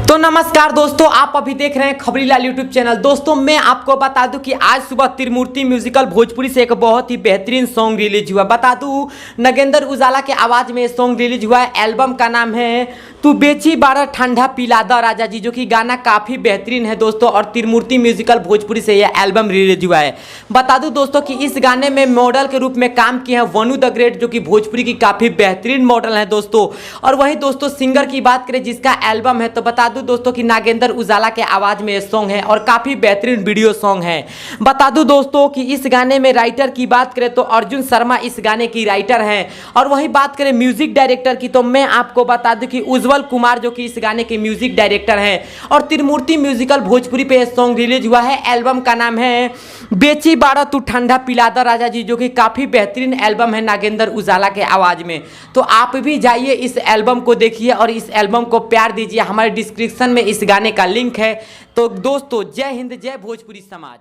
तो नमस्कार दोस्तों, आप अभी देख रहे हैं खबरीलाल यूट्यूब चैनल। दोस्तों मैं आपको बता दूं कि आज सुबह त्रिमूर्ति म्यूजिकल भोजपुरी से एक बहुत ही बेहतरीन सॉन्ग रिलीज हुआ। बता दूं नगेंद्र उजाला के आवाज में सॉन्ग रिलीज हुआ है। एल्बम का नाम है तू बेची बारह ठंडा पिला दा राजा जी, जो कि गाना काफ़ी बेहतरीन है दोस्तों। और त्रिमूर्ति म्यूजिकल भोजपुरी से यह एल्बम रिलीज हुआ है। बता दूं दोस्तों कि इस गाने में मॉडल के रूप में काम किए हैं वनु द ग्रेट, जो कि भोजपुरी की काफ़ी बेहतरीन मॉडल है दोस्तों। और वही दोस्तों सिंगर की बात करें जिसका एल्बम है, तो बता दूं दोस्तों कि नागेंद्र उजाला के आवाज में यह सॉन्ग है और काफ़ी बेहतरीन वीडियो सॉन्ग है। बता दूं दोस्तों कि इस गाने में राइटर की बात करें तो अर्जुन शर्मा इस गाने की राइटर हैं। और वही बात करें म्यूजिक डायरेक्टर की, तो मैं आपको बता दूं कि उज्जवल कुमार जो कि इस गाने के म्यूजिक डायरेक्टर हैं। और त्रिमूर्ति म्यूजिकल भोजपुरी पे सॉन्ग रिलीज हुआ है। एल्बम का नाम है बेची बारह तू ठंडा पिला दा राजा जी, जो कि काफ़ी बेहतरीन एल्बम है नागेंद्र उजाला के आवाज़ में। तो आप भी जाइए इस एल्बम को देखिए और इस एल्बम को प्यार दीजिए। हमारे डिस्क्रिप्शन में इस गाने का लिंक है। तो दोस्तों जय हिंद, जय भोजपुरी समाज।